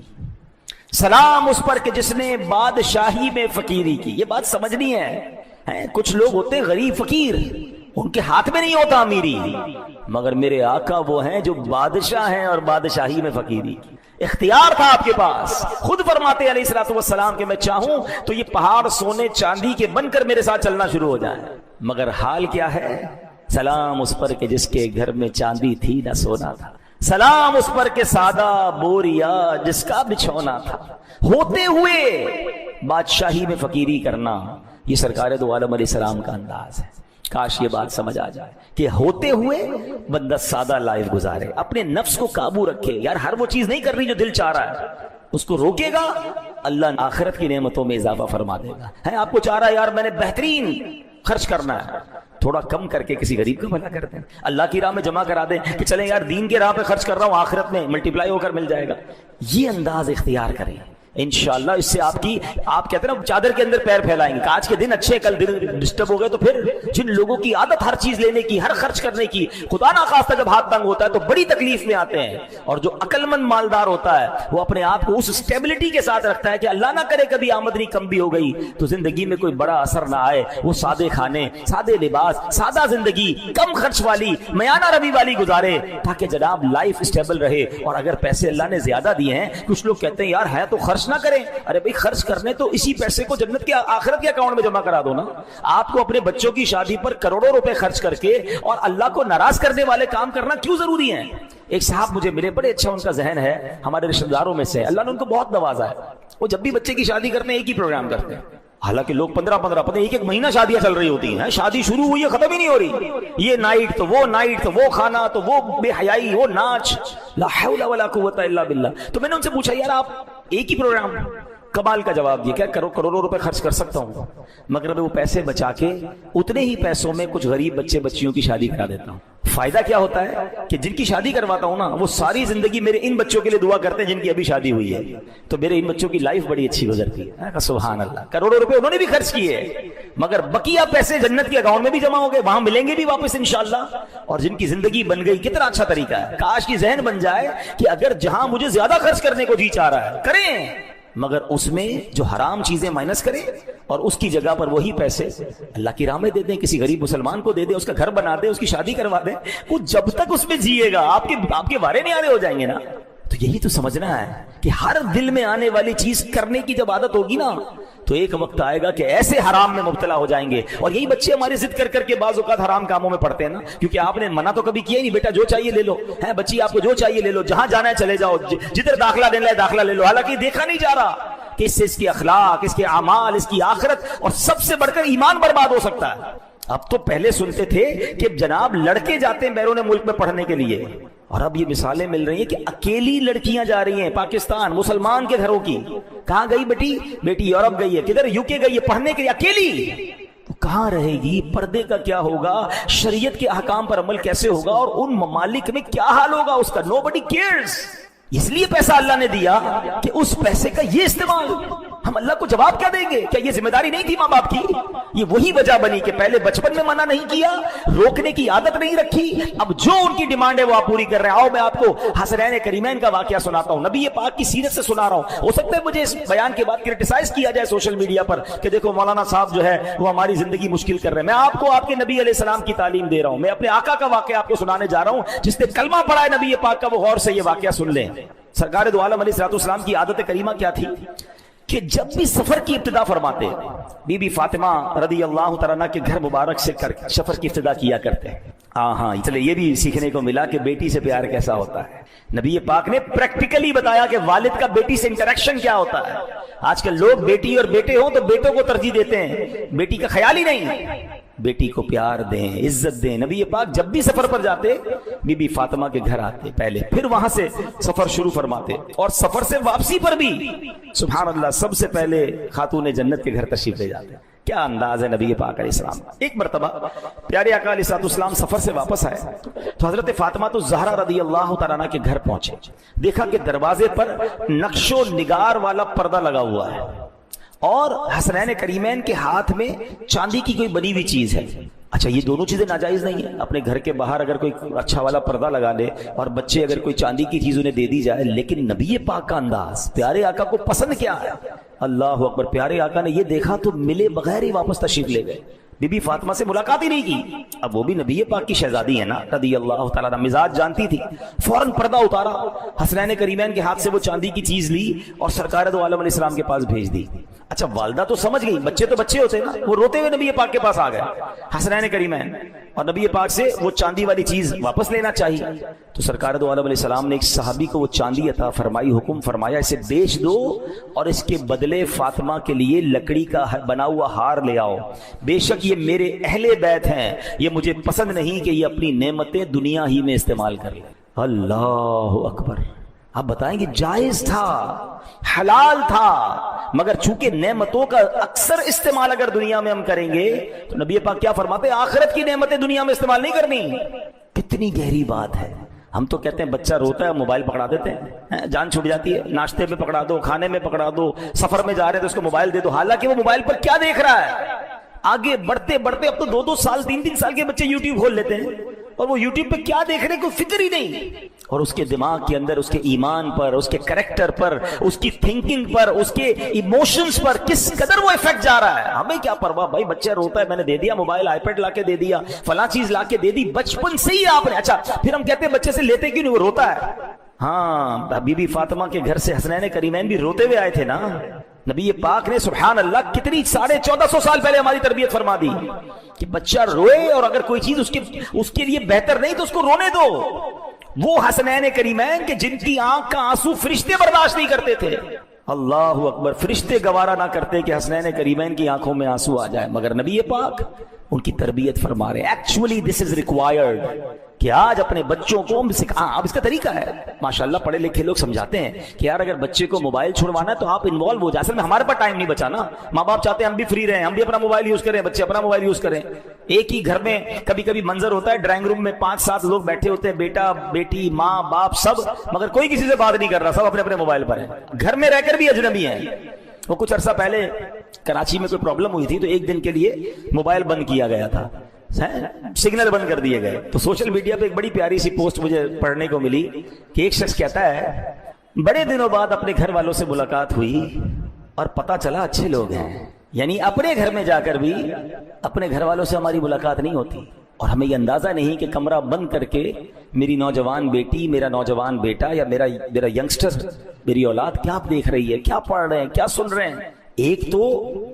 سلام اس پر کہ جس نے بادشاہی میں فقیری کی. یہ بات سمجھنی ہے. کچھ لوگ ہوتے ہیں غریب فقیر، ان کے ہاتھ میں نہیں ہوتا امیری، مگر میرے آقا وہ ہیں جو بادشاہ ہیں اور بادشاہی میں فقیری کی. اختیار تھا آپ کے پاس. خود فرماتے علیہ الصلوۃ والسلام کہ میں چاہوں تو یہ پہاڑ سونے چاندی کے بن کر میرے ساتھ چلنا شروع ہو جائیں، مگر حال کیا ہے؟ سلام اس پر کہ جس کے گھر میں چاندی تھی نہ سونا تھا. سلام اس پر کہ سادہ بوریا جس کا بچھونا تھا. ہوتے ہوئے بادشاہی میں فقیری کرنا، یہ سرکار دو عالم علیہ السلام کا انداز ہے. کاش یہ بات سمجھ آ جائے کہ ہوتے ہوئے بندہ سادہ لائف گزارے، اپنے نفس کو قابو رکھے. یار ہر وہ چیز نہیں کر رہی جو دل چاہ رہا ہے، اس کو روکے گا اللہ آخرت کی نعمتوں میں اضافہ فرما دے گا. ہے آپ کو چاہ رہا ہے یار میں نے بہترین خرچ کرنا ہے، تھوڑا کم کر کے کسی غریب کا بھلا کر دیں، اللہ کی راہ میں جمع کرا دیں کہ چلیں یار دین کے راہ پہ خرچ کر رہا ہوں، آخرت میں ملٹی پلائی ہو کر مل جائے گا. یہ انداز اختیار کریں انشاءاللہ. اس سے آپ کہتے ہیں نا چادر کے اندر پیر پھیلائیں گے. آج کے دن اچھے، کل دن ڈسٹرب ہو گئے تو پھر جن لوگوں کی عادت ہر چیز لینے کی، ہر خرچ کرنے کی، خدا نہ خواستہ جب ہاتھ تنگ ہوتا ہے تو بڑی تکلیف میں آتے ہیں. اور جو عقل مند مالدار ہوتا ہے وہ اپنے آپ کو اس اسٹیبلٹی کے ساتھ رکھتا ہے کہ اللہ نہ کرے کبھی آمدنی کم بھی ہو گئی تو زندگی میں کوئی بڑا اثر نہ آئے. وہ سادے کھانے، سادے لباس، سادہ زندگی، کم خرچ والی، میانہ روی والی گزارے تاکہ جناب لائف اسٹیبل رہے. اور اگر پیسے اللہ نے زیادہ دیے ہیں، کچھ لوگ کہتے ہیں یار ہے تو خرچ نہ کریں. ارے بھائی خرچ کرنے تو اسی پیسے کو جنت کے آخرت کے اکاؤنٹ میں جمع کرا دو نا. آپ کو اپنے بچوں کی شادی پر کروڑوں روپے خرچ کر کے اور اللہ کو ناراض کرنے والے کام کرنا کیوں ضروری ہیں؟ ایک صاحب مجھے ملے، بڑے اچھا ان کا ذہن ہے، ہمارے رشتہ داروں میں سے، اللہ نے ان کو بہت نوازا ہے. وہ جب بھی بچے کی شادی کرتے ہیں ایک ہی پروگرام کرتے ہیں. حالانکہ لوگ 15 پتہ ایک مہینہ شادیاں چل رہی ہوتی ہیں، شادی شروع ہوئی ہے ختم ہی نہیں ہو رہی. یہ نائٹ تو وہ نائٹ تو وہ کھانا تو وہ بے حیائی، وہ ناچ، لا حول ولا قوت الا باللہ. تو میں نے ان سے پوچھا یار آپ ایک ہی پروگرام، کمال کا جواب دیا، کیا کروڑوں روپے خرچ کر سکتا ہوں مگر میں وہ پیسے بچا کے اتنے ہی پیسوں میں کچھ غریب بچے بچیوں کی شادی کرا دیتا ہوں. فائدہ کیا ہوتا ہے کہ جن کی شادی کرواتا ہوں نا وہ ساری زندگی میرے ان بچوں کے لیے دعا کرتے ہیں جن کی ابھی شادی ہوئی ہے، تو میرے ان بچوں کی لائف بڑی اچھی گزرتی ہے. سبحان اللہ. کروڑوں روپے انہوں نے بھی خرچ کیے مگر بقیہ پیسے جنت کے اکاؤنٹ میں بھی جمع ہو گئے، وہاں ملیں گے بھی واپس انشاءاللہ. اور جن کی زندگی بن گئی، کتنا اچھا طریقہ ہے. کاش کی ذہن بن جائے کہ اگر جہاں مجھے زیادہ خرچ کرنے کو جی چاہ رہا ہے کریں، مگر اس میں جو حرام چیزیں مائنس کریں اور اس کی جگہ پر وہی پیسے اللہ کی راہ میں دے دیں، کسی غریب مسلمان کو دے دیں، اس کا گھر بنا دیں، اس کی شادی کروا دیں. وہ جب تک اس میں جیے گا آپ کے وارے نہیں آنے ہو جائیں گے نا. تو یہی تو سمجھنا ہے کہ ہر دل میں آنے والی چیز کرنے کی جب عادت ہوگی نا تو ایک وقت آئے گا کہ ایسے حرام میں مبتلا ہو جائیں گے. اور یہی بچے ہمارے ضد کر کر کے بعض اوقات حرام کاموں میں پڑتے ہیں نا، کیونکہ آپ نے منع تو کبھی کیا ہی نہیں، بیٹا جو چاہیے لے لو، ہے بچی آپ کو جو چاہیے لے لو، جہاں جانا ہے چلے جاؤ، جدھر داخلہ دینا ہے داخلہ لے لو. حالانکہ دیکھا نہیں جا رہا کہ اس سے اس کے اخلاق، اس کے اعمال، اس کی آخرت اور سب سے بڑھ کر ایمان برباد ہو سکتا ہے. اب تو پہلے سنتے تھے کہ جناب لڑکے جاتے ہیں بیرون ملک میں پڑھنے کے لیے، اور اب یہ مثالیں مل رہی ہیں کہ اکیلی لڑکیاں جا رہی ہیں پاکستان، مسلمان کے گھروں کی. کہاں گئی بیٹی یورپ گئی ہے، کدھر یوکے گئی ہے پڑھنے کے لیے اکیلی. تو کہاں رہے گی؟ پردے کا کیا ہوگا؟ شریعت کے احکام پر عمل کیسے ہوگا؟ اور ان ممالک میں کیا حال ہوگا اس کا؟ nobody cares. اس لیے پیسہ اللہ نے دیا کہ اس پیسے کا یہ استعمال. ہم اللہ کو جواب کیا دیں گے؟ کیا یہ ذمہ داری نہیں تھی ماں باپ کی؟ یہ وہی وجہ بنی کہ پہلے بچپن میں منع نہیں کیا، روکنے کی عادت نہیں رکھی. اب جو ان کی ڈیمانڈ ہے وہ آپ پوری کر رہے ہیں. آؤ میں آپ کو حسنین کریمین کا واقعہ سناتا ہوں، نبی پاک کی سیرت سے سنا رہا ہوں. ہو سکتا ہے مجھے اس بیان کے بعد کرٹیسائز کیا جائے سوشل میڈیا پر کہ دیکھو مولانا صاحب جو ہے وہ ہماری زندگی مشکل کر رہے ہیں. میں آپ کو آپ کے نبی علیہ السلام کی تعلیم دے رہا ہوں. میں اپنے آقا کا واقعہ آپ کو سنانے جا رہا ہوں. جس نے کلمہ پڑھا ہے نبی پاک کا وہ غور سے یہ واقعہ سن لیں. سرکار دو عالم علیہ السلام کی عادت کریمہ کیا تھی کہ جب بھی سفر کی ابتدا فرماتے بی بی فاطمہ رضی اللہ تعالیٰ عنہ کے گھر مبارک سے سفر کی ابتدا کیا کرتے. ہاں چلے یہ بھی سیکھنے کو ملا کہ بیٹی سے پیار کیسا ہوتا ہے. نبی پاک نے پریکٹیکلی بتایا کہ والد کا بیٹی سے انٹریکشن کیا ہوتا ہے. آج کل لوگ بیٹی اور بیٹے ہوں تو بیٹوں کو ترجیح دیتے ہیں، بیٹی کا خیال ہی نہیں. بیٹی کو پیار دیں، عزت دیں. نبی پاک جب بھی سفر پر جاتے بی بی فاطمہ کے گھر آتے پہلے، پھر وہاں سے سفر شروع فرماتے. اور سفر سے واپسی پر بھی سبحان اللہ سب سے پہلے خاتون جنت کے گھر تشریف لے جاتے. کیا انداز ہے نبی پاک علیہ السلام. ایک مرتبہ پیارے آقا علیہ السلام سفر سے واپس آئے تو حضرت فاطمہ تو زہرا رضی اللہ تعالیٰ عنہ کے گھر پہنچے. دیکھا کہ دروازے پر نقش و نگار والا پردہ لگا ہوا ہے اور حسنین کریمین کے ہاتھ میں چاندی کی کوئی بنی ہوئی چیز ہے. اچھا یہ دونوں چیزیں ناجائز نہیں ہیں. اپنے گھر کے باہر اگر کوئی اچھا والا پردہ لگا لے اور بچے اگر کوئی چاندی کی چیز انہیں دے دی جائے, لیکن نبی پاک کا انداز, پیارے آقا کو پسند کیا ہے؟ اللہ اکبر. پیارے آقا نے یہ دیکھا تو ملے بغیر ہی واپس تشریف لے گئے. بی بی فاطمہ سے ملاقات ہی نہیں کی. اب وہ بھی نبی پاک کی شہزادی ہے نا رضی اللہ تعالیٰ عنہ, مزاج جانتی تھی. فوراً پردہ اتارا, حسنین کریمین کے ہاتھ سے وہ چاندی کی چیز لی اور سرکار دو عالم علیہ السلام کے پاس بھیج دی. اچھا والدہ تو سمجھ گئی, بچے تو بچے ہوتے ہیں نا, وہ روتے ہوئے نبی پاک کے پاس آ گئے حسنین کریمین, اور نبی پاک سے وہ چاندی والی چیز واپس لینا چاہیے. تو سرکار دو عالم علیہ السلام نے ایک صحابی کو وہ چاندی عطا فرمائی, حکم فرمایا اسے بیچ دو اور اس کے بدلے فاطمہ کے لیے لکڑی کا بنا ہوا ہار لے آؤ. بے شک یہ میرے اہل بیت ہیں, یہ مجھے پسند نہیں کہ یہ اپنی نعمتیں دنیا ہی میں استعمال کر لیں. اللہ اکبر. آپ بتائیں گے جائز تھا, حلال تھا, مگر چونکہ نعمتوں کا اکثر استعمال اگر دنیا میں ہم کریں گے تو نبی پاک کیا فرماتے ہیں, آخرت کی نعمتیں دنیا میں استعمال نہیں کرنی. کتنی گہری بات ہے. ہم تو کہتے ہیں بچہ روتا ہے موبائل پکڑا دیتے ہیں, جان چھوٹ جاتی ہے, ناشتے میں پکڑا دو, کھانے میں پکڑا دو, سفر میں جا رہے ہیں تو اس کو موبائل دے دو. حالانکہ وہ موبائل پر کیا دیکھ رہا ہے؟ آگے بڑھتے بڑھتے اب تو 2-2 سال 3-3 سال کے بچے یوٹیوب کھول لیتے ہیں اور وہ یوٹیوب پہ کیا دیکھ رہے کوئی فکر ہی نہیں. اور اس کے دماغ کے اندر اس کے ایمان پر, اس کے کریکٹر پر, اس کی تھنکنگ پر, اس کے ایموشنز پر کس قدر وہ ایفیکٹ جا رہا ہے. ہمیں کیا پرواہ بھائی, بچہ روتا ہے میں نے دے دیا موبائل, آئی پیڈ لا کے دے دیا, فلاں چیز لا کے دے دی, بچپن سے ہی آپ نے. اچھا پھر ہم کہتے ہیں بچے سے لیتے کیوں نہیں, وہ روتا ہے. ہاں بی بی فاطمہ کے گھر سے حسنین کریمین بھی روتے ہوئے آئے تھے نا. نبی پاک نے سبحان اللہ کتنی 1450 سال پہلے ہماری تربیت فرما دی کہ بچہ روئے اور اگر کوئی چیز اس کے لیے بہتر نہیں تو اس کو رونے دو. وہ حسنین کریمین کہ جن کی آنکھ کا آنسو فرشتے برداشت نہیں کرتے تھے. اللہ اکبر. فرشتے گوارا نہ کرتے کہ حسنین کریمین کی آنکھوں میں آنسو آ جائے, مگر نبی پاک ان کی تربیت فرما رہے. ایکچولی دس از ریکوائرڈ کہ آج اپنے بچوں کو اب اس کا طریقہ ہے ماشاءاللہ, پڑھے لکھے لوگ سمجھاتے ہیں کہ یار اگر بچے کو موبائل چھڑوانا ہے تو آپ انوالو ہو جائیں. اصل میں ہمارے پاس ٹائم نہیں بچا نا, ماں باپ چاہتے ہیں ہم بھی فری رہیں, ہم بھی اپنا موبائل یوز کریں, بچے اپنا موبائل یوز کریں. ایک ہی گھر میں کبھی کبھی منظر ہوتا ہے ڈرائنگ روم میں 5-7 لوگ بیٹھے ہوتے ہیں, بیٹا بیٹی ماں باپ سب, مگر کوئی کسی سے بات نہیں کر رہا, سب اپنے اپنے موبائل پر ہیں, گھر میں رہ کر بھی اجنبی ہیں. وہ کچھ عرصہ پہلے کراچی میں کوئی پرابلم ہوئی تھی تو ایک دن کے لیے موبائل بند کیا گیا تھا, سگنل بند کر دیے گئے. تو سوشل میڈیا پہ ایک بڑی پیاری سی پوسٹ مجھے پڑھنے کو ملی کہ ایک شخص کہتا ہے بڑے دنوں بعد اپنے گھر والوں سے ملاقات ہوئی اور پتا چلا اچھے لوگ ہیں. یعنی اپنے گھر میں جا کر بھی اپنے گھر والوں سے ہماری ملاقات نہیں ہوتی, اور ہمیں یہ اندازہ نہیں کہ کمرہ بند کر کے میری نوجوان بیٹی, میرا نوجوان بیٹا یا میرا ینگسٹر, میری اولاد کیا دیکھ رہی ہے, کیا پڑھ رہے ہیں, کیا سن رہے ہیں. ایک تو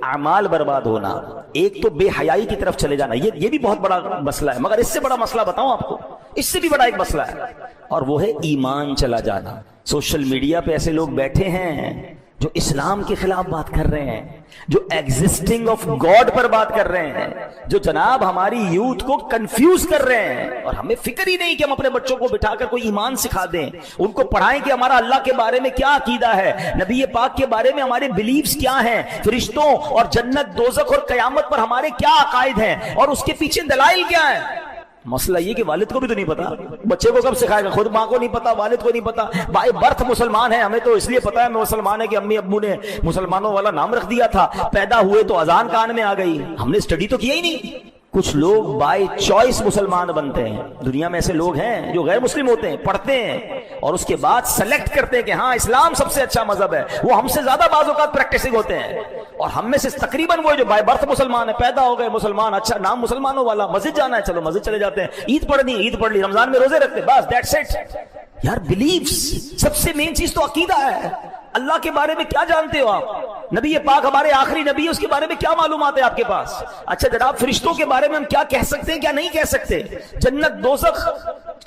اعمال برباد ہونا, ایک تو بے حیائی کی طرف چلے جانا, یہ بھی بہت بڑا مسئلہ ہے. مگر اس سے بڑا مسئلہ بتاؤں آپ کو, اس سے بھی بڑا ایک مسئلہ ہے, اور وہ ہے ایمان چلا جانا. سوشل میڈیا پہ ایسے لوگ بیٹھے ہیں جو اسلام کے خلاف بات کر رہے ہیں, جو ایگزسٹنگ آف گاڈ پر بات کر رہے ہیں, جو جناب ہماری یوتھ کو کنفیوز کر رہے ہیں, اور ہمیں فکر ہی نہیں کہ ہم اپنے بچوں کو بٹھا کر کوئی ایمان سکھا دیں, ان کو پڑھائیں کہ ہمارا اللہ کے بارے میں کیا عقیدہ ہے, نبی پاک کے بارے میں ہمارے بلیفز کیا ہیں, فرشتوں اور جنت دوزخ اور قیامت پر ہمارے کیا عقائد ہیں, اور اس کے پیچھے دلائل کیا ہیں. مسئلہ یہ کہ والد کو بھی تو نہیں پتا, بچے کو کب سکھائے گا, خود ماں کو نہیں پتا, والد کو نہیں پتا. بائی برتھ مسلمان ہے, ہمیں تو اس لیے پتا ہے میں مسلمان ہے کہ امی ابو نے مسلمانوں والا نام رکھ دیا تھا, پیدا ہوئے تو اذان کان میں آ گئی, ہم نے اسٹڈی تو کیا ہی نہیں. کچھ لوگ بائی چوائس مسلمان بنتے ہیں. دنیا میں ایسے لوگ ہیں جو غیر مسلم ہوتے ہیں, پڑھتے ہیں اور اس کے بعد سلیکٹ کرتے ہیں کہ ہاں اسلام سب سے اچھا مذہب ہے, وہ ہم سے زیادہ بعض اوقات پریکٹسنگ ہوتے ہیں, اور ہم میں سے تقریباً وہ جو بائی برتھ مسلمان ہے, پیدا ہو گئے مسلمان, اچھا نام مسلمانوں والا, مسجد جانا ہے چلو مسجد چلے جاتے ہیں, عید پڑھنی عید پڑھ لی, رمضان میں روزے رکھتے, بس دیٹس اٹ. یار بلیفز, سب سے مین چیز تو عقیدہ ہے. اللہ کے بارے میں کیا جانتے ہو آپ, نبی پاک ہمارے آخری نبی, اس کے بارے میں کیا معلومات ہے آپ کے پاس. اچھا جناب فرشتوں کے بارے میں ہم کیا کہہ سکتے ہیں, کیا نہیں کہہ سکتے, جنت دوزخ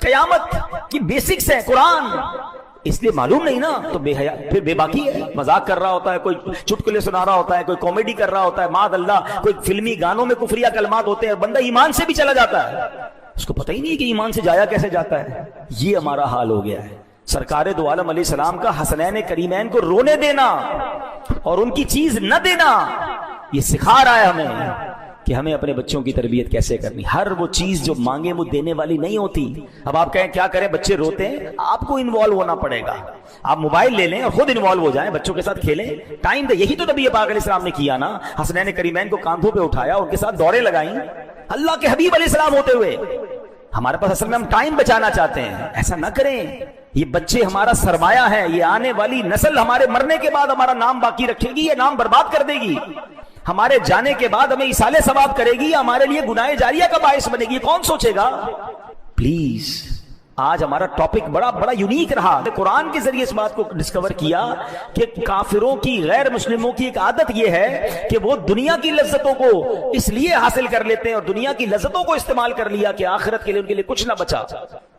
قیامت کی بیسکس ہیں, قرآن, اس لیے معلوم نہیں نا تو بے حیا, پھر بے باکی ہے, مذاق کر رہا ہوتا ہے, کوئی چٹکلے سنا رہا ہوتا ہے, کوئی کامیڈی کر رہا ہوتا ہے, معاذ اللہ کوئی فلمی گانوں میں کفریہ کلمات ہوتے ہیں, بندہ ایمان سے بھی چلا جاتا ہے, اس کو پتہ ہی نہیں کہ ایمان سے جایا کیسے جاتا ہے. یہ ہمارا حال ہو گیا ہے. سرکار دو عالم علیہ السلام کا حسنین کریمین کو رونے دینا اور ان کی چیز نہ دینا, یہ سکھا رہا ہے ہمیں کہ ہمیں اپنے بچوں کی تربیت کیسے کرنی. ہر وہ چیز جو مانگے وہ دینے والی نہیں ہوتی. اب آپ کہیں کیا کریں, بچے روتے ہیں, آپ کو انوالو ہونا پڑے گا. آپ موبائل لے لیں اور خود انوالو ہو جائیں, بچوں کے ساتھ کھیلیں, ٹائم دے. یہی تو نبی پاک علیہ السلام نے کیا نا, حسنین کریمین کو کاندھوں پہ اٹھایا, ان کے ساتھ دوریں لگائیں, اللہ کے حبیب علیہ السلام ہوتے ہوئے ہمارے پاس اصل میں ہم ٹائم بچانا چاہتے ہیں. ایسا نہ کریں. یہ بچے ہمارا سرمایہ ہے. یہ آنے والی نسل ہمارے مرنے کے بعد ہمارا نام باقی رکھے گی، یہ نام برباد کر دے گی. ہمارے جانے کے بعد ہمیں ایصال ثواب کرے گی، ہمارے لیے گناہ جاریہ کا باعث بنے گی. کون سوچے گا؟ پلیز. آج ہمارا ٹاپک بڑا یونیک رہا. قرآن کے ذریعے اس بات کو ڈسکور کیا کہ کافروں کی، غیر مسلموں کی ایک عادت یہ ہے کہ وہ دنیا کی لذتوں کو اس لیے حاصل کر لیتے ہیں اور دنیا کی لذتوں کو استعمال کر لیا کہ آخرت کے لیے ان کے لیے کچھ نہ بچا.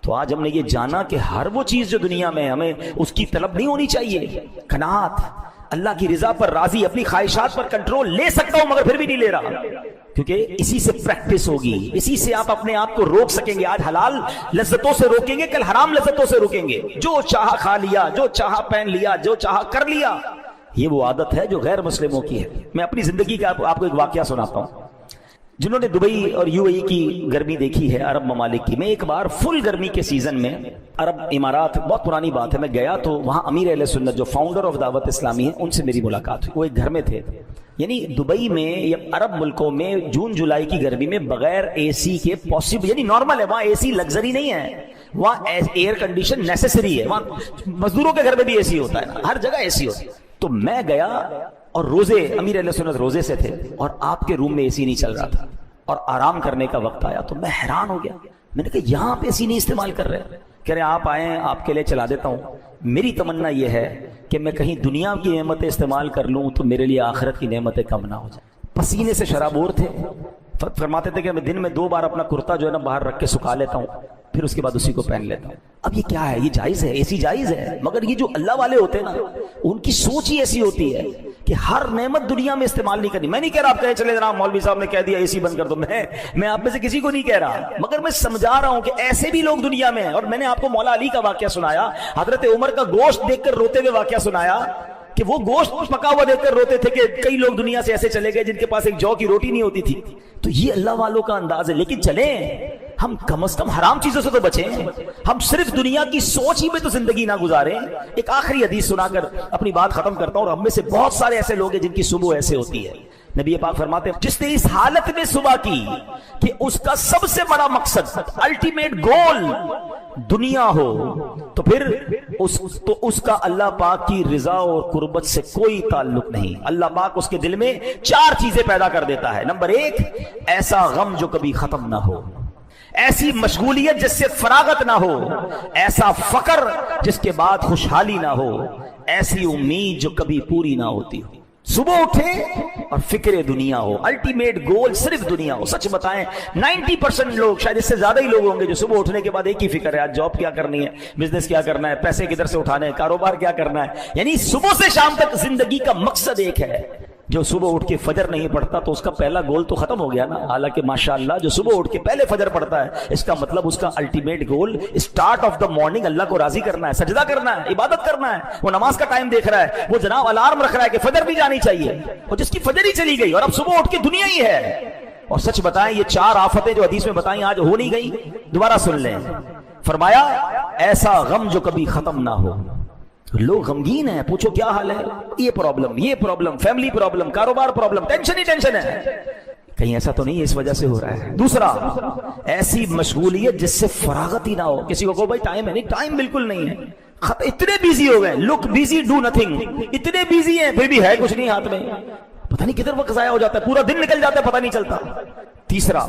تو آج ہم نے یہ جانا کہ ہر وہ چیز جو دنیا میں ہمیں اس کی طلب نہیں ہونی چاہیے. قناعت، اللہ کی رضا پر راضی، اپنی خواہشات پر کنٹرول لے سکتا ہوں مگر پھر بھی نہیں لے رہا، کیونکہ اسی سے پریکٹس ہوگی، اسی سے آپ اپنے آپ کو روک سکیں گے. آج حلال لذتوں سے روکیں گے، کل حرام لذتوں سے روکیں گے. جو چاہا کھا لیا، جو چاہا پہن لیا، جو چاہا کر لیا. یہ وہ عادت ہے جو غیر مسلموں کی ہے. میں اپنی زندگی کا آپ کو ایک واقعہ سناتا ہوں. جنہوں نے دبئی اور یو اے ای کی گرمی دیکھی ہے، عرب ممالک کی، میں ایک بار فل گرمی کے سیزن میں عرب امارات، بہت پرانی بات ہے، میں گیا تو وہاں امیر اہل سنت جو فاؤنڈر آف دعوت اسلامی ہے ان سے میری ملاقات ہوئی. وہ ایک گھر میں تھے. یعنی دبئی میں یا عرب ملکوں میں جون جولائی کی گرمی میں بغیر اے سی کے پاسبل، یعنی نارمل ہے وہاں. اے سی لگژری نہیں ہے وہاں، ایئر کنڈیشن نیسیسری ہے. وہاں مزدوروں کے گھر میں بھی اے سی ہوتا ہے، ہر جگہ اے سی ہوتا ہے. تو میں گیا اور روزے، امیر اہل سنت روزے سے تھے اور آپ کے روم میں اے سی نہیں چل رہا تھا اور آرام کرنے کا وقت آیا تو میں حیران ہو گیا. میں نے کہا یہاں پہ اسی نہیں استعمال کر رہے. کہہ رہے آپ آئیں، آپ کے لیے چلا دیتا ہوں. میری تمنا یہ ہے کہ میں کہیں دنیا کی نعمتیں استعمال کر لوں تو میرے لیے آخرت کی نعمتیں کم نہ ہو جائیں. پسینے سے شرابور تھے. فرماتے تھے کہ میں دن میں 2 بار اپنا کرتا جو ہے نا باہر رکھ کے سکھا لیتا ہوں، پھر اس کے بعد اسی کو پہن لیتا ہوں. اب یہ کیا ہے؟ یہ جائز ہے، ایسی جائز ہے. مگر یہ جو اللہ والے ہوتے ہیں نا ان کی سوچ ہی ایسی ہوتی ہے کہ ہر نعمت دنیا میں استعمال نہیں کرنی. میں نہیں کہہ رہا آپ کہیں چلے جناب مولوی صاحب نے کہہ دیا اے سی بند کر دو، میں آپ میں سے کسی کو نہیں کہہ رہا، مگر میں سمجھا رہا ہوں کہ ایسے بھی لوگ دنیا میں ہیں. اور میں نے آپ کو مولا علی کا واقعہ سنایا، حضرت عمر کا گوشت دیکھ کر روتے ہوئے واقعہ سنایا کہ وہ گوشت پکا ہوا دیکھ کر روتے تھے کہ کئی لوگ دنیا سے ایسے چلے گئے جن کے پاس ایک جو کی روٹی نہیں ہوتی تھی. تو یہ اللہ والوں کا انداز ہے. لیکن چلیں ہم کم از کم حرام چیزوں سے تو بچیں، ہم صرف دنیا کی سوچ ہی میں تو زندگی نہ گزاریں. ایک آخری حدیث سنا کر اپنی بات ختم کرتا ہوں. اور ہم میں سے بہت سارے ایسے لوگ ہیں جن کی صبح ایسے ہوتی ہے. نبی پاک فرماتے ہیں جس نے اس حالت میں صبح کی کہ اس کا سب سے بڑا مقصد، الٹیمیٹ گول دنیا ہو، تو پھر اس کا اللہ پاک کی رضا اور قربت سے کوئی تعلق نہیں. اللہ پاک اس کے دل میں 4 چیزیں پیدا کر دیتا ہے. نمبر 1، ایسا غم جو کبھی ختم نہ ہو، ایسی مشغولیت جس سے فراغت نہ ہو، ایسا فقر جس کے بعد خوشحالی نہ ہو، ایسی امید جو کبھی پوری نہ ہوتی ہو. صبح اٹھے اور فکر دنیا ہو، الٹیمیٹ گول صرف دنیا ہو. سچ بتائیں 90% لوگ، شاید اس سے زیادہ ہی لوگ ہوں گے جو صبح اٹھنے کے بعد ایک ہی فکر ہے، آج جاب کیا کرنی ہے، بزنس کیا کرنا ہے، پیسے کدھر سے اٹھانے ہیں، کاروبار کیا کرنا ہے. یعنی صبح سے شام تک زندگی کا مقصد ایک ہے. جو صبح اٹھ کے فجر نہیں پڑھتا تو اس کا پہلا گول تو ختم ہو گیا نا. حالانکہ ماشاءاللہ جو صبح اٹھ کے پہلے فجر پڑھتا ہے اس کا مطلب اس کا ultimate goal start of the morning اللہ کو راضی کرنا ہے، سجدہ کرنا ہے، عبادت کرنا ہے. وہ نماز کا ٹائم دیکھ رہا ہے، وہ جناب الارم رکھ رہا ہے کہ فجر بھی جانی چاہیے، اور جس کی فجر ہی چلی گئی اور اب صبح اٹھ کے دنیا ہی ہے. اور سچ بتائیں یہ 4 آفتیں جو حدیث میں بتائیں آج ہو نہیں گئی. دوبارہ سن لیں، فرمایا ایسا غم جو کبھی ختم نہ ہو. لوگ غمگین ہیں، پوچھو کیا حال ہے، یہ پرابلم، فیملی پرابلم، کاروبار پرابلم، ٹینشن ہی ٹینشن ہے. کہیں ایسا تو نہیں ہے اس وجہ سے ہو رہا ہے. دوسرا، ایسی مشغولیت جس سے فراغت ہی نہ ہو. کسی کو کہو بھائی ٹائم ہے، نہیں ٹائم بالکل نہیں ہے. اتنے بیزی ہو گئے، لک بیزی ڈو نتھنگ. اتنے بیزی ہیں پھر بھی ہے کچھ نہیں ہاتھ میں. پتہ نہیں کدھر وقت ضائع ہو جاتا ہے، پورا دن نکل جاتا ہے پتہ نہیں چلتا. تیسرا،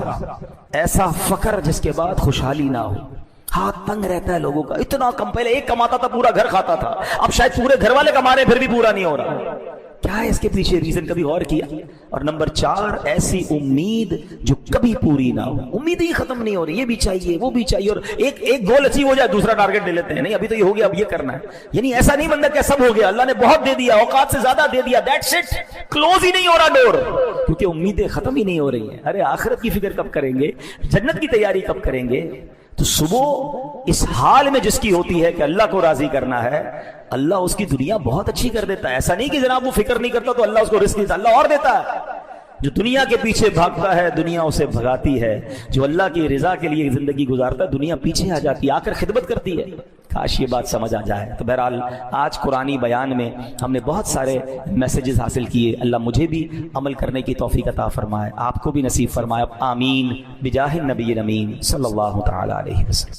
ایسا فقر جس کے بعد خوشحالی نہ ہو. ہاتھ تنگ رہتا ہے لوگوں کا. اتنا کم، پہلے ایک کماتا تھا پورا گھر کھاتا تھا، اب شاید پورے گھر والے کما رہے پھر بھی پورا نہیں ہو رہا. کیا ہے اس کے پیچھے ریزن؟ کبھی غور کیا؟ اور نمبر 4، ایسی امید جو کبھی پوری نہ ہو. امید ہی ختم نہیں ہو رہی، یہ بھی چاہیے وہ بھی چاہیے، اور ایک گول اچیو ہو جائے دوسرا ٹارگٹ لے لیتے ہیں. نہیں ابھی تو یہ ہو گیا، اب یہ کرنا ہے. یعنی ایسا نہیں بندہ کہ سب ہو گیا، اللہ نے بہت دے دیا، اوقات سے زیادہ دے دیا، دیٹس اٹ، کلوز ہی نہیں ہو رہا ڈور، کیونکہ امیدیں ختم ہی نہیں ہو رہی ہیں. ارے آخرت کی فکر کب کریں گے؟ جنت کی تیاری کب کریں گے؟ تو صبح اس حال میں جس کی ہوتی ہے کہ اللہ کو راضی کرنا ہے، اللہ اس کی دنیا بہت اچھی کر دیتا ہے. ایسا نہیں کہ جناب وہ فکر نہیں کرتا تو اللہ اس کو رزق دیتا، اللہ اور دیتا ہے. جو دنیا کے پیچھے بھاگتا ہے دنیا اسے بھگاتی ہے، جو اللہ کی رضا کے لیے زندگی گزارتا ہے دنیا پیچھے آ جاتی ہے، آ کر خدمت کرتی ہے. کاش یہ بات سمجھ آ جائے۔ تو بہرحال آج قرآنی بیان میں ہم نے بہت سارے میسیجز حاصل کیے، اللہ مجھے بھی عمل کرنے کی توفیق عطا فرمائے، آپ کو بھی نصیب فرمائے، آمین بجاہ النبی الامین صلی اللہ تعالی علیہ وسلم۔